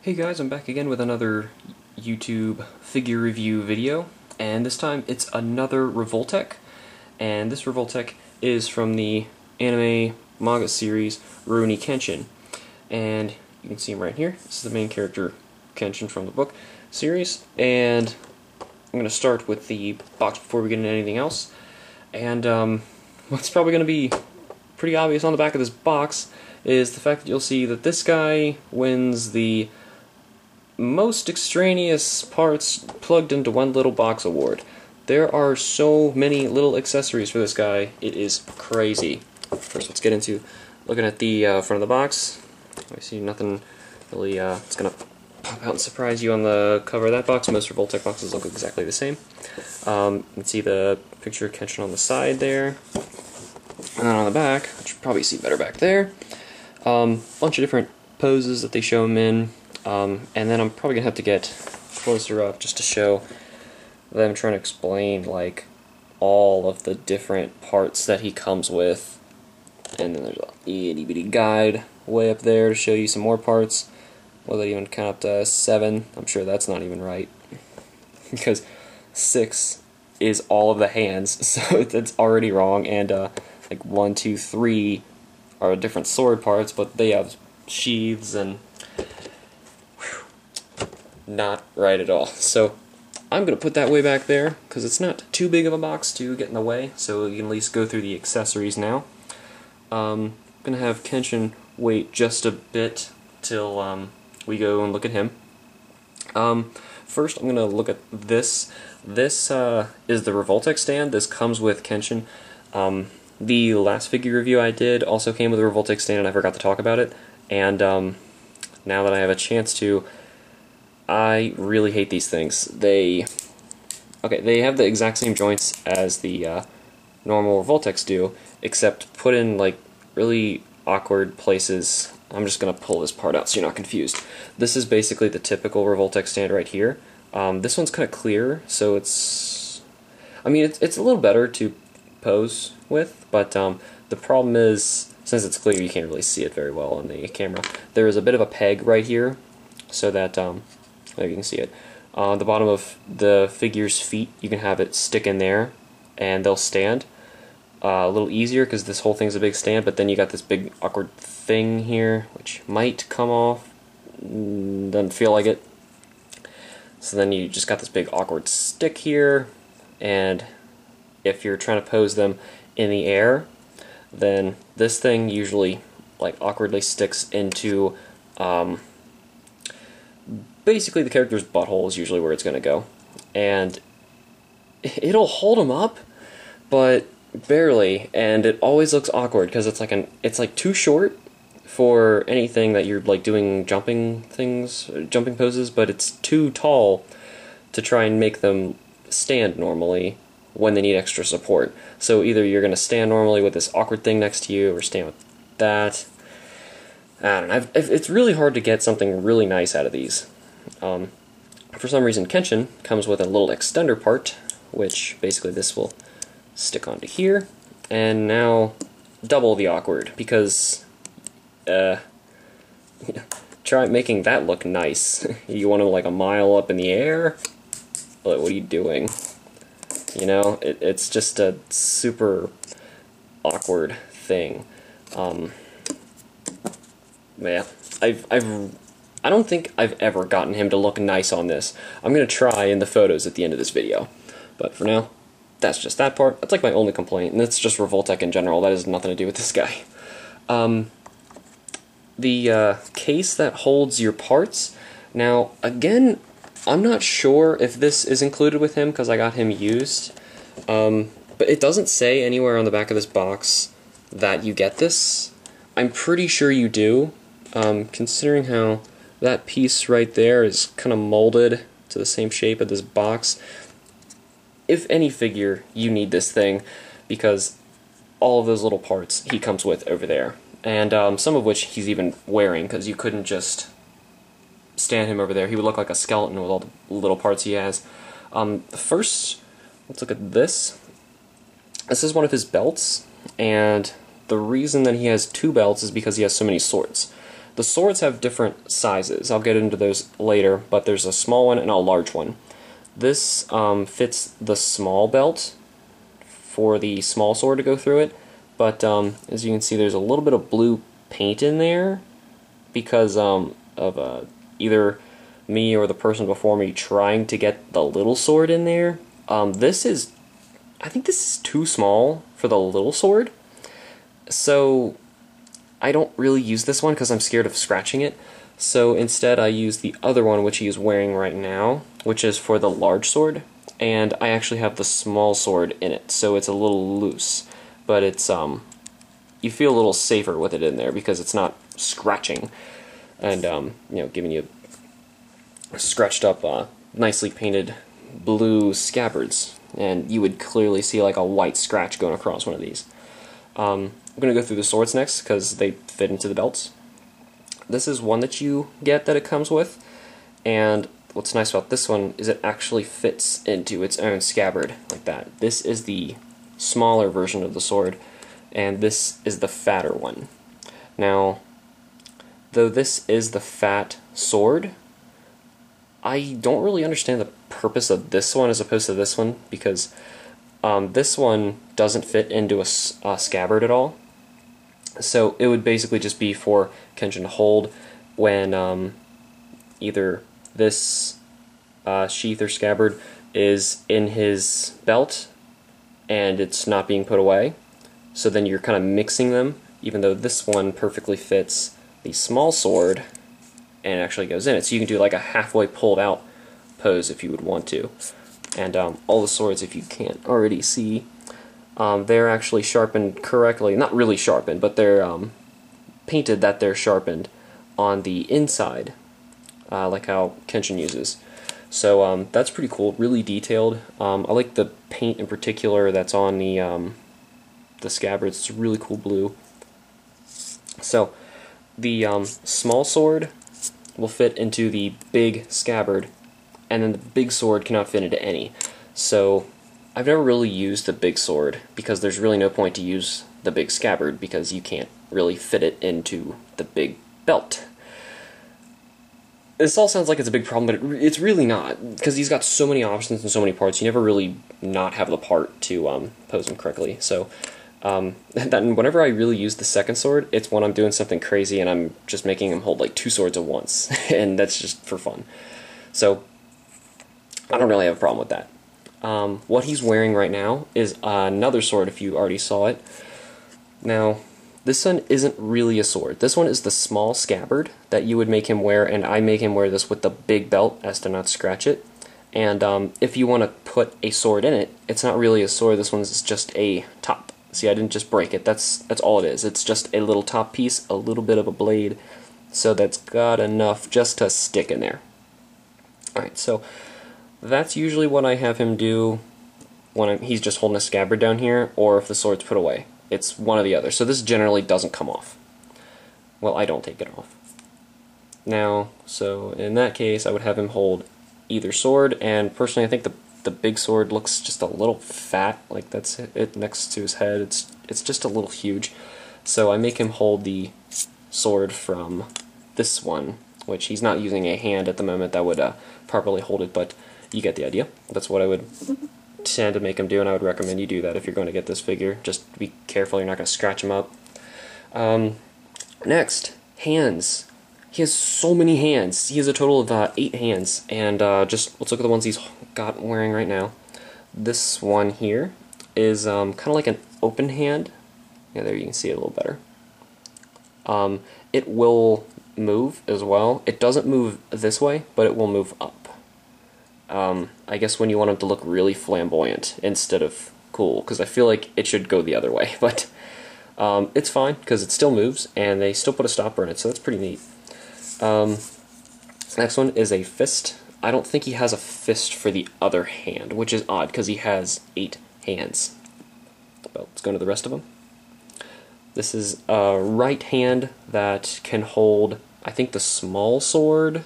Hey guys, I'm back again with another YouTube figure review video, and this time it's another Revoltech, and this Revoltech is from the anime manga series Rurouni Kenshin, and you can see him right here. This is the main character, Kenshin, from the book series, and I'm going to start with the box before we get into anything else, and what's probably going to be pretty obvious on the back of this box is the fact that you'll see that this guy wins the most extraneous parts plugged into one little box award. There are so many little accessories for this guy, it is crazy. First, let's get into looking at the front of the box. I see nothing really, it's going to pop out and surprise you on the cover of that box. Most Revoltech boxes look exactly the same. You can see the picture of Kenshin on the side there. And then on the back, which you can probably see better back there, bunch of different poses that they show him in. And then I'm probably going to have to get closer up just to show them trying to explain, like, all of the different parts that he comes with. And then there's a itty bitty guide way up there to show you some more parts. Well, they even count up to 7. I'm sure that's not even right. Because 6 is all of the hands, so that's already wrong. And, like, 1, 2, 3 are different sword parts, but they have sheaths and not right at all. So I'm going to put that way back there because it's not too big of a box to get in the way, so you can at least go through the accessories now. I'm going to have Kenshin wait just a bit till we go and look at him. First I'm going to look at this. This is the Revoltech stand. This comes with Kenshin. The last figure review I did also came with a Revoltech stand and I forgot to talk about it. And now that I have a chance to, I really hate these things. They have the exact same joints as the normal Revoltechs do, except put in like really awkward places. I'm just going to pull this part out so you're not confused. This is basically the typical Revoltech stand right here. This one's kind of clear, so it's a little better to pose with, but the problem is, since it's clear, you can't really see it very well on the camera. There is a bit of a peg right here, so that there you can see it. The bottom of the figure's feet, you can have it stick in there, and they'll stand. A little easier because this whole thing's a big stand, but then you got this big awkward thing here, which might come off. Doesn't feel like it. So then you just got this big awkward stick here, and if you're trying to pose them in the air, then this thing usually like awkwardly sticks into basically the character's butthole is usually where it's going to go, and it'll hold them up, but barely, and it always looks awkward because it's like too short for anything that you're like doing jumping poses, but it's too tall to try and make them stand normally when they need extra support. So either you're going to stand normally with this awkward thing next to you, or stand with that. I don't know. It's really hard to get something really nice out of these. For some reason, Kenshin comes with a little extender part, which basically this will stick onto here, and now double the awkward, because try making that look nice. You want to like a mile up in the air? What are you doing? You know, it's just a super awkward thing. Yeah, I don't think I've ever gotten him to look nice on this. I'm gonna try in the photos at the end of this video, but for now, that's just that part. That's like my only complaint, and it's just Revoltech in general. That has nothing to do with this guy. The case that holds your parts. Now, again, I'm not sure if this is included with him because I got him used, but it doesn't say anywhere on the back of this box that you get this. I'm pretty sure you do, considering how that piece right there is kind of molded to the same shape of this box. If any figure, you need this thing, because all of those little parts he comes with over there, and some of which he's even wearing, because you couldn't just stand him over there. He would look like a skeleton with all the little parts he has. First, let's look at this. This is one of his belts, and the reason that he has 2 belts is because he has so many swords. the swords have different sizes. I'll get into those later, but there's a small one and a large one. This fits the small belt for the small sword to go through it, but as you can see, there's a little bit of blue paint in there because of either me or the person before me trying to get the little sword in there. I think this is too small for the little sword, so I don't really use this one because I'm scared of scratching it. So instead I use the other one, which he is wearing right now, which is for the large sword, and I actually have the small sword in it, so it's a little loose, but it's you feel a little safer with it in there because it's not scratching and you know, giving you scratched up nicely painted blue scabbards, and you would clearly see like a white scratch going across one of these. I'm going to go through the swords next because they fit into the belts. This is one that you get that it comes with, and what's nice about this one is it actually fits into its own scabbard like that. This is the smaller version of the sword, and this is the fatter one. Now, though this is the fat sword, I don't really understand the purpose of this one as opposed to this one, because this one doesn't fit into a scabbard at all. So it would basically just be for Kenshin to hold when either this sheath or scabbard is in his belt and it's not being put away. So then you're kind of mixing them, even though this one perfectly fits the small sword and actually goes in it. So you can do like a halfway pulled out pose if you would want to. And all the swords, if you can't already see, they're actually sharpened correctly. Not really sharpened, but they're painted that they're sharpened on the inside, like how Kenshin uses. So that's pretty cool, really detailed. I like the paint in particular that's on the scabbards. It's a really cool blue. So the small sword will fit into the big scabbard, and then the big sword cannot fit into any. So I've never really used the big sword because there's really no point to use the big scabbard because you can't really fit it into the big belt. This all sounds like it's a big problem, but it's really not, because he's got so many options and so many parts. You never really not have the part to pose them correctly. So then whenever I really use the second sword, it's when I'm doing something crazy and I'm just making him hold like two swords at once, and that's just for fun. So I don't really have a problem with that. What he's wearing right now is another sword, if you already saw it. Now, this one isn't really a sword. This one is the small scabbard that you would make him wear, and I make him wear this with the big belt as to not scratch it. And if you want to put a sword in it, it's not really a sword. This one's just a top. See, I didn't just break it. That's all it is. It's just a little top piece, a little bit of a blade, so that's got enough just to stick in there. Alright, so that's usually what I have him do when he's just holding a scabbard down here, or if the sword's put away. It's one or the other. So this generally doesn't come off. Well, I don't take it off. Now, so in that case, I would have him hold either sword, and personally I think the big sword looks just a little fat, like that's it next to his head. It's just a little huge. So I make him hold the sword from this one, which he's not using a hand at the moment that would properly hold it, but you get the idea. That's what I would tend to make him do, and I would recommend you do that if you're going to get this figure. Just be careful, you're not going to scratch him up. Next, hands. He has so many hands. He has a total of 8 hands, and just let's look at the ones he's got wearing right now. This one here is kind of like an open hand. Yeah, there you can see it a little better. It will move as well. It doesn't move this way, but it will move up. I guess when you want him to look really flamboyant instead of cool, because I feel like it should go the other way, but it's fine because it still moves and they still put a stopper in it, so that's pretty neat. Next one is a fist. I don't think he has a fist for the other hand, which is odd because he has 8 hands. But let's go to the rest of them. This is a right hand that can hold, I think, the small sword,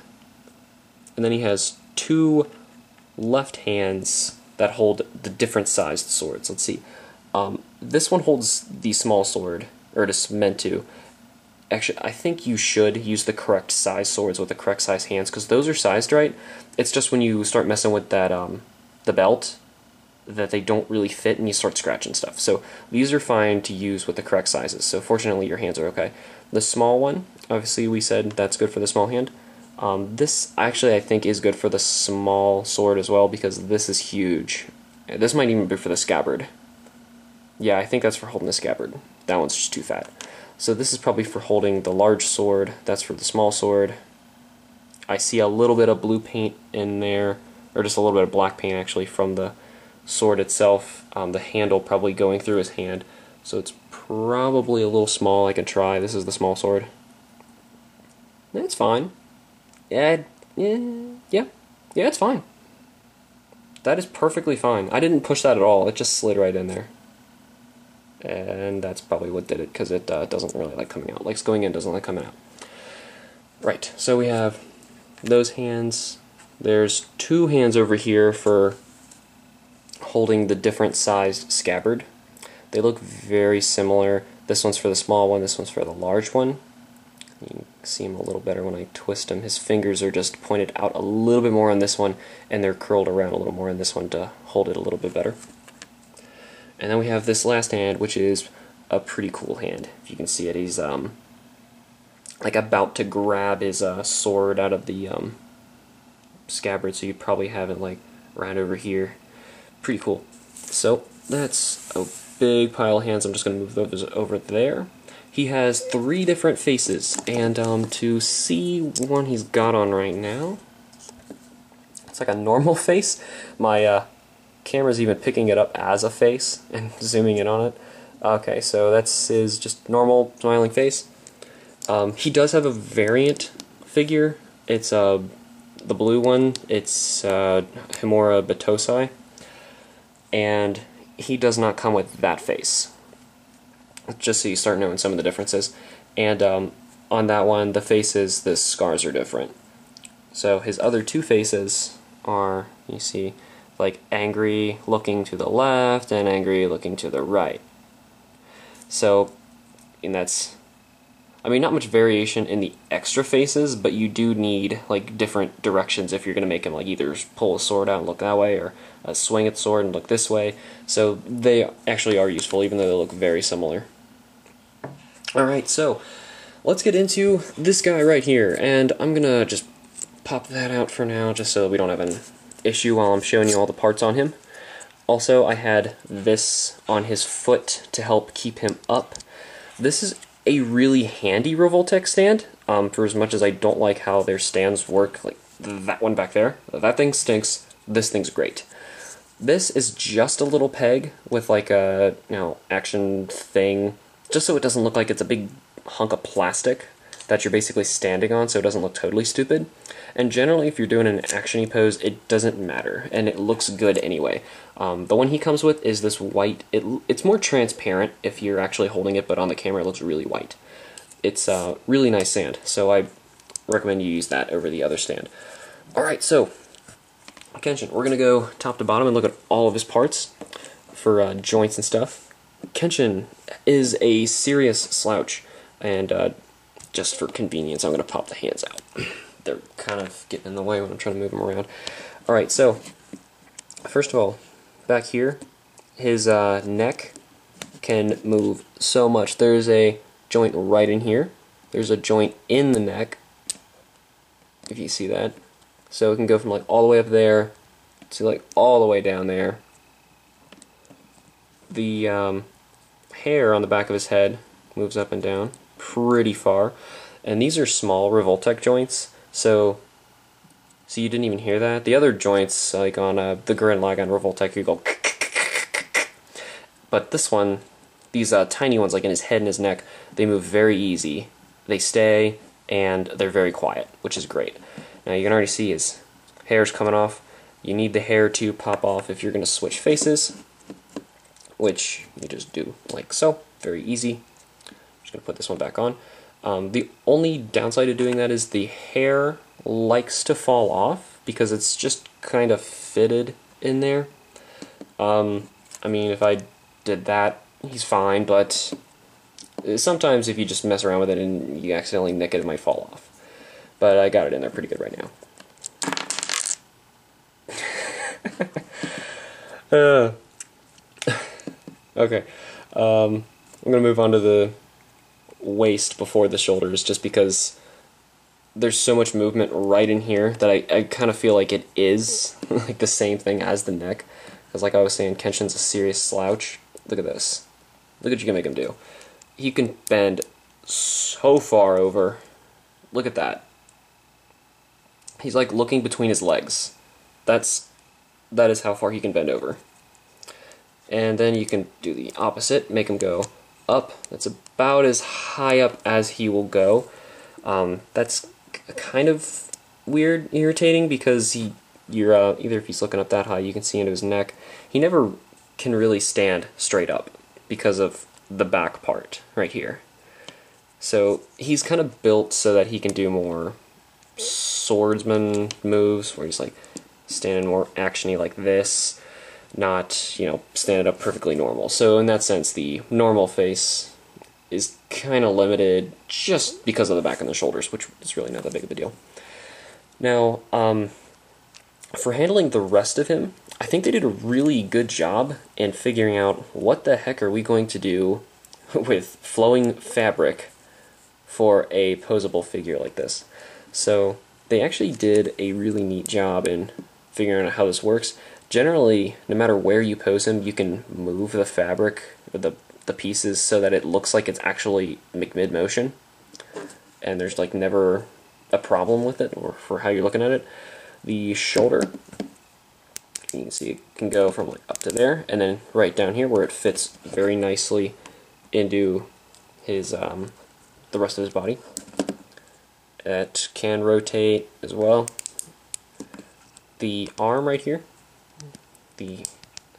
and then he has 2 left hands that hold the different sized swords. Let's see. This one holds the small sword, or it is meant to, actually, I think you should use the correct size swords with the correct size hands, because those are sized right. It's just when you start messing with that the belt that they don't really fit and you start scratching stuff. So these are fine to use with the correct sizes. So fortunately your hands are okay. The small one, obviously we said that's good for the small hand. This actually I think is good for the small sword as well, because this is huge. This might even be for the scabbard. Yeah, I think that's for holding the scabbard. That one's just too fat. So this is probably for holding the large sword. That's for the small sword. I see a little bit of blue paint in there, or just a little bit of black paint actually from the sword itself. The handle probably going through his hand. So it's probably a little small. I can try. This is the small sword. It's fine. Yeah, it's fine. That is perfectly fine. I didn't push that at all. It just slid right in there. And that's probably what did it, because it doesn't really like coming out. Likes going in, doesn't like coming out. Right, so we have those hands. There's two hands over here for holding the different sized scabbard. They look very similar. This one's for the small one, this one's for the large one. You can see him a little better when I twist him. His fingers are just pointed out a little bit more on this one, and they're curled around a little more on this one to hold it a little bit better. And then we have this last hand, which is a pretty cool hand. If you can see it, he's like about to grab his sword out of the scabbard, so you probably have it like right over here. Pretty cool. So that's a big pile of hands. I'm just going to move those over there. He has 3 different faces, and to see one he's got on right now, it's like a normal face. My camera's even picking it up as a face and zooming in on it. Okay, so that's his just normal smiling face. He does have a variant figure. It's the blue one. It's Himura Batosai, and he does not come with that face. Just so you start knowing some of the differences. And on that one, the faces, the scars are different. So his other 2 faces are, you see, like angry looking to the left and angry looking to the right. So, and that's, I mean, not much variation in the extra faces, but you do need like different directions if you're going to make him like either pull a sword out and look that way, or swing at the sword and look this way. So they actually are useful, even though they look very similar. Alright, so let's get into this guy right here, and I'm going to just pop that out for now, just so we don't have an issue while I'm showing you all the parts on him. Also, I had this on his foot to help keep him up. This is a really handy Revoltech stand, for as much as I don't like how their stands work, like that one back there. That thing stinks, this thing's great. This is just a little peg with like a, action thing, just so it doesn't look like it's a big hunk of plastic that you're basically standing on, so it doesn't look totally stupid. And generally, if you're doing an action-y pose, it doesn't matter, and it looks good anyway. The one he comes with is this white. It's more transparent if you're actually holding it, but on the camera it looks really white. It's a really nice stand, so I recommend you use that over the other stand. Alright, so, Kenshin, we're going to go top to bottom and look at all of his parts for joints and stuff. Kenshin is a serious slouch, and just for convenience, I'm going to pop the hands out. They're kind of getting in the way when I'm trying to move them around. Alright, so, first of all, back here, his neck can move so much. There's a joint right in here. There's a joint in the neck, if you see that. So it can go from like all the way up there to like all the way down there. The hair on the back of his head moves up and down pretty far. And these are small Revoltech joints, so you didn't even hear that. The other joints, like on the Gurren Lagann Revoltech, you go but this one, these tiny ones like in his head and his neck, they move very easy. They stay, and they're very quiet, which is great. Now you can already see his hair's coming off. You need the hair to pop off if you're going to switch faces, which you just do like so. Very easy. I'm just going to put this one back on. The only downside of doing that is the hair likes to fall off because it's just kind of fitted in there. I mean, if I did that, he's fine, but Sometimes if you just mess around with it and you accidentally nick it, it might fall off. But I got it in there pretty good right now. Okay, I'm going to move on to the waist before the shoulders, just because there's so much movement right in here that I kind of feel like it is like the same thing as the neck. Because like I was saying, Kenshin's a serious slouch. Look at this. Look what you can make him do. He can bend so far over. Look at that. He's like looking between his legs. That is how far he can bend over. And then you can do the opposite, make him go up. That's about as high up as he will go. That's kind of weird, irritating, because either if he's looking up that high, you can see into his neck. He never can really stand straight up because of the back part right here. So he's kind of built so that he can do more swordsman moves, where he's like standing more actiony like this, not, you know, standing up perfectly normal. So in that sense, the normal face is kind of limited just because of the back and the shoulders, which is really not that big of a deal. Now, for handling the rest of him, I think they did a really good job in figuring out what the heck are we going to do with flowing fabric for a posable figure like this. So they actually did a really neat job in figuring out how this works. Generally, no matter where you pose him, you can move the fabric, or the pieces, so that it looks like it's actually mid-motion, and there's like never a problem with it, or for how you're looking at it. The shoulder, you can see it can go from like up to there, and then right down here where it fits very nicely into his the rest of his body. It can rotate as well. The arm right here, the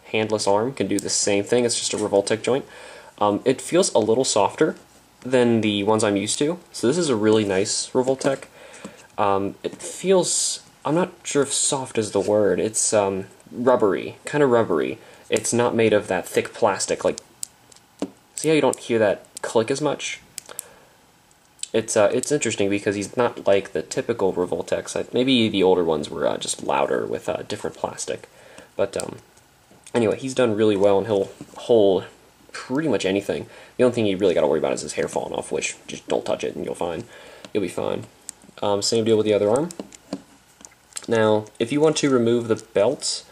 handless arm, can do the same thing. It's just a Revoltech joint. It feels a little softer than the ones I'm used to, so this is a really nice Revoltech. It feels, I'm not sure if soft is the word, it's rubbery, kind of rubbery. It's not made of that thick plastic, like, see how you don't hear that click as much? It's interesting because he's not like the typical Revoltechs. Maybe the older ones were just louder with different plastic. But anyway, he's done really well, and he'll hold pretty much anything. The only thing you really got to worry about is his hair falling off, which just don't touch it and you'll be fine. Same deal with the other arm. Now, if you want to remove the belts,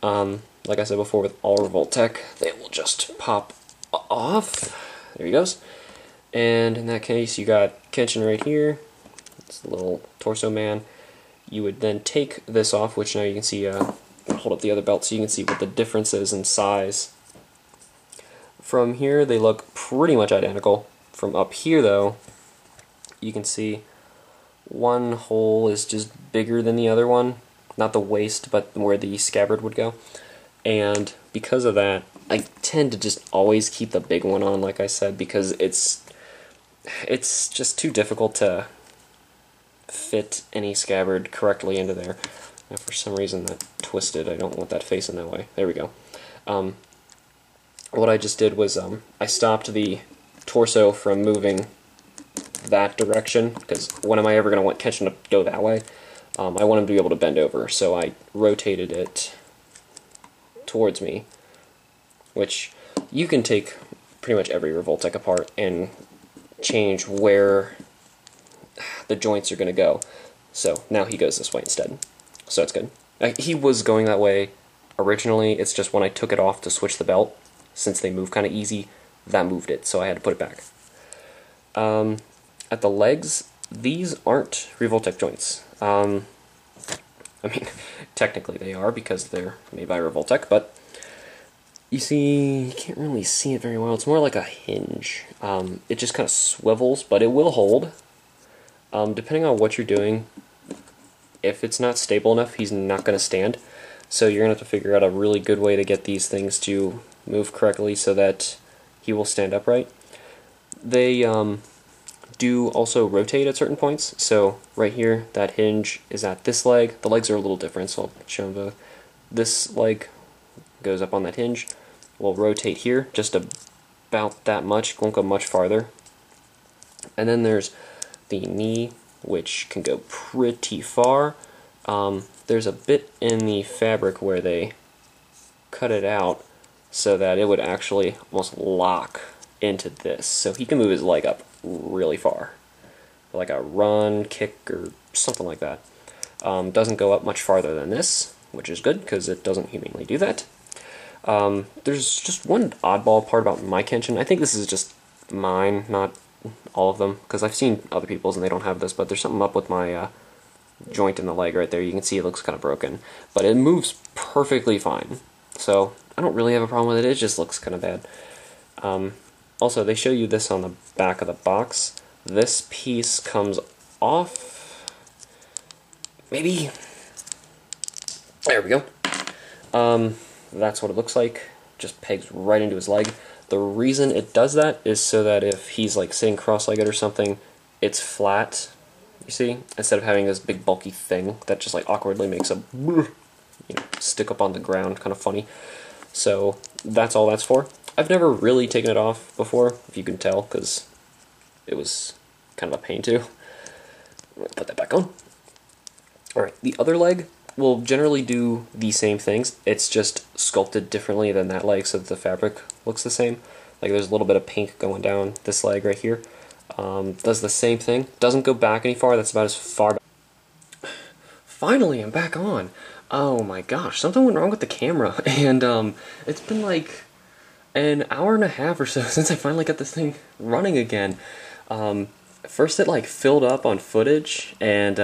like I said before with all Revoltech, they will just pop off. There he goes. And in that case, you got Kenshin right here. It's the little torso man. You would then take this off, which now you can see, hold up the other belt so you can see what the difference is in size. From here, they look pretty much identical. From up here, though, you can see one hole is just bigger than the other one. Not the waist, but where the scabbard would go. And because of that, I tend to just always keep the big one on, like I said, because it's just too difficult to fit any scabbard correctly into there. And for some reason that twisted. I don't want that facing that way. There we go. What I just did was I stopped the torso from moving that direction, because when am I ever going to want Kenshin to go that way? I want him to be able to bend over, so I rotated it towards me, which you can take pretty much every Revoltech apart and change where the joints are going to go. So now he goes this way instead. So it's good. He was going that way originally, it's just when I took it off to switch the belt, since they move kind of easy, that moved it, so I had to put it back. At the legs, these aren't Revoltech joints. I mean, technically they are because they're made by Revoltech, but you see, you can't really see it very well. It's more like a hinge. It just kind of swivels, but it will hold. Depending on what you're doing, if it's not stable enough, he's not going to stand. So you're going to have to figure out a really good way to get these things to move correctly so that he will stand upright. They do also rotate at certain points. So right here, that hinge is at this leg. The legs are a little different, so I'll show them both. This leg goes up on that hinge. We'll rotate here just about that much, it won't go much farther. And then there's the knee, which can go pretty far. There's a bit in the fabric where they cut it out so that it would actually almost lock into this. So he can move his leg up really far, like a run, kick, or something like that. Doesn't go up much farther than this, which is good because it doesn't humanly do that. There's just one oddball part about my Kenshin. I think this is just mine, not all of them, because I've seen other people's and they don't have this, but there's something up with my joint in the leg right there. You can see it looks kind of broken, but it moves perfectly fine. So I don't really have a problem with it, it just looks kind of bad. Also, they show you this on the back of the box. This piece comes off, maybe, there we go. That's what it looks like, just pegs right into his leg. The reason it does that is so that if he's like sitting cross-legged or something, it's flat, you see, instead of having this big bulky thing that just like awkwardly makes a stick up on the ground, kind of funny. So that's all that's for. I've never really taken it off before, if you can tell, because it was kind of a pain to. Put that back on. Alright, the other leg will generally do the same things. It's just sculpted differently than that leg so that the fabric looks the same. Like there's a little bit of pink going down this leg right here. Does the same thing. Doesn't go back any far. That's about as far back. Finally, I'm back on. Oh my gosh, something went wrong with the camera, and it's been like an hour and a half or so since I finally got this thing running again. First it like filled up on footage, and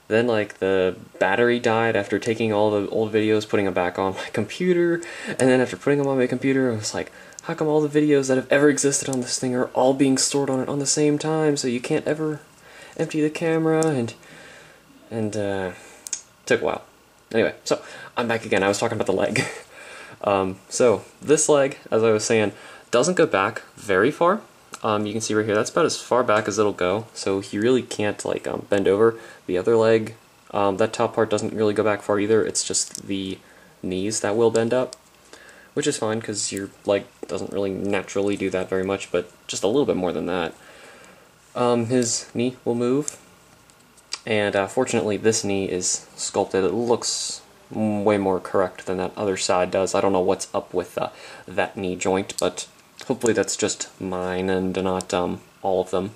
then like the battery died after taking all the old videos, putting them back on my computer, and then after putting them on my computer, I was like, how come all the videos that have ever existed on this thing are all being stored on it on the same time, so you can't ever empty the camera, and took a while. Anyway, so I'm back again. I was talking about the leg. So this leg, as I was saying, doesn't go back very far. You can see right here, that's about as far back as it'll go, so you really can't like bend over. The other leg, that top part doesn't really go back far either. It's just the knees that will bend up, which is fine because your leg doesn't really naturally do that very much, but just a little bit more than that. His knee will move. And fortunately, this knee is sculpted. It looks way more correct than that other side does. I don't know what's up with that knee joint, but hopefully that's just mine and not all of them.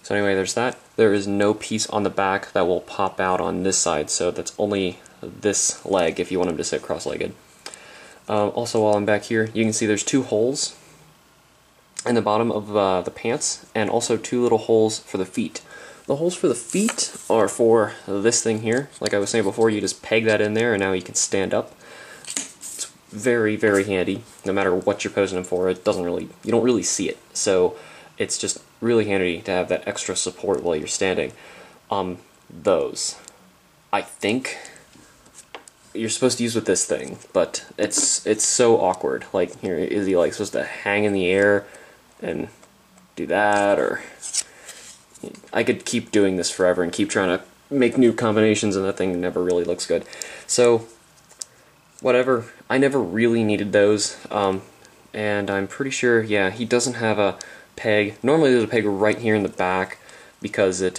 So anyway, there's that. There is no piece on the back that will pop out on this side, so that's only this leg if you want him to sit cross-legged. Also, while I'm back here, you can see there's two holes in the bottom of the pants, and also two little holes for the feet. The holes for the feet are for this thing here. Like I was saying before, you just peg that in there and now you can stand up. It's very, very handy. No matter what you're posing them for, it doesn't really, you don't really see it. So it's just really handy to have that extra support while you're standing. Those, I think you're supposed to use with this thing, but it's so awkward. Like here, is he like supposed to hang in the air and do that, or I could keep doing this forever and keep trying to make new combinations, and that thing never really looks good. So, whatever. I never really needed those, and I'm pretty sure, yeah, he doesn't have a peg. Normally there's a peg right here in the back because it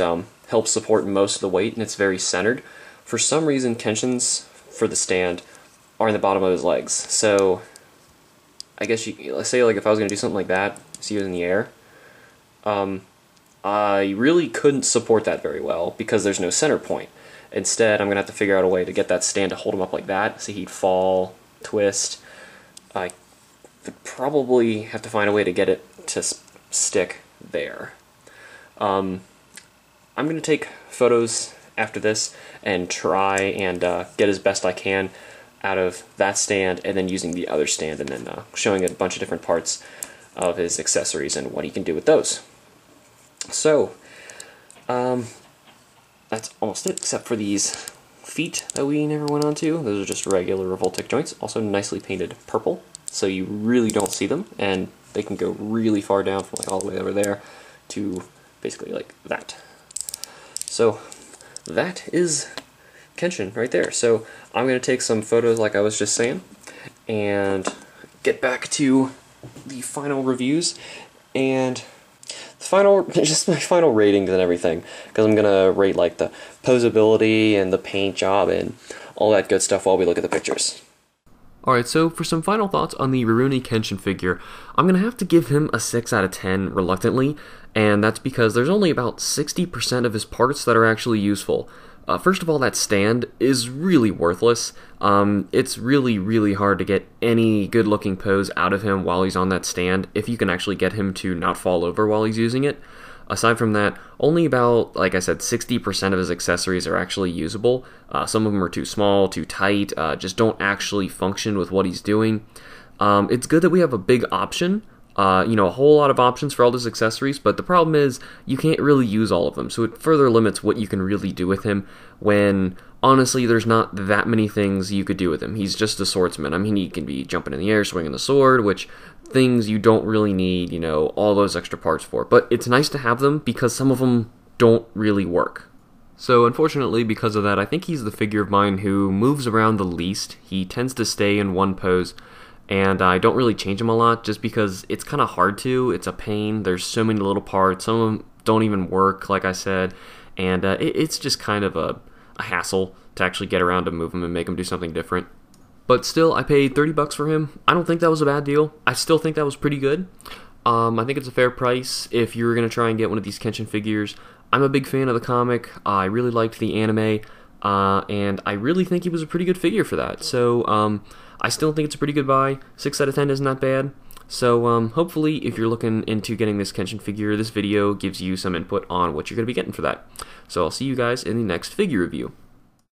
helps support most of the weight, and it's very centered. For some reason, Kenshin's for the stand are in the bottom of his legs. So, I guess let's say like if I was going to do something like that, see it in the air, I really couldn't support that very well because there's no center point. Instead, I'm going to have to figure out a way to get that stand to hold him up like that, so he'd fall, twist. I would probably have to find a way to get it to stick there. I'm going to take photos after this and try and get as best I can out of that stand, and then using the other stand, and then showing a bunch of different parts of his accessories and what he can do with those. So, that's almost it, except for these feet that we never went on to. Those are just regular Revoltech joints, also nicely painted purple, so you really don't see them, and they can go really far down from like all the way over there to basically like that. So, that is Kenshin right there. So, I'm going to take some photos like I was just saying, and get back to the final reviews and the final, just my final ratings and everything, because I'm gonna rate like the posability and the paint job and all that good stuff while we look at the pictures. Alright, so for some final thoughts on the Rurouni Kenshin figure, I'm going to have to give him a 6 out of 10 reluctantly, and that's because there's only about 60% of his parts that are actually useful. First of all, that stand is really worthless. It's really hard to get any good-looking pose out of him while he's on that stand, if you can actually get him to not fall over while he's using it. Aside from that, only about, like I said, 60% of his accessories are actually usable. Some of them are too small, too tight, just don't actually function with what he's doing. It's good that we have a big option, a whole lot of options for all his accessories, but the problem is you can't really use all of them, so it further limits what you can really do with him when, honestly, there's not that many things you could do with him. He's just a swordsman. I mean, he can be jumping in the air, swinging the sword, which things you don't really need, all those extra parts for. But it's nice to have them because some of them don't really work. So unfortunately, because of that, I think he's the figure of mine who moves around the least. He tends to stay in one pose, and I don't really change him a lot just because it's kind of hard to. It's a pain. There's so many little parts. Some of them don't even work, like I said, and it's just kind of a hassle to actually get around to move him and make him do something different. But still, I paid $30 for him. I don't think that was a bad deal. I still think that was pretty good. I think it's a fair price if you're going to try and get one of these Kenshin figures. I'm a big fan of the comic. I really liked the anime, and I really think he was a pretty good figure for that. So I still think it's a pretty good buy. 6 out of 10 isn't that bad. So hopefully, if you're looking into getting this Kenshin figure, this video gives you some input on what you're going to be getting for that. So I'll see you guys in the next figure review.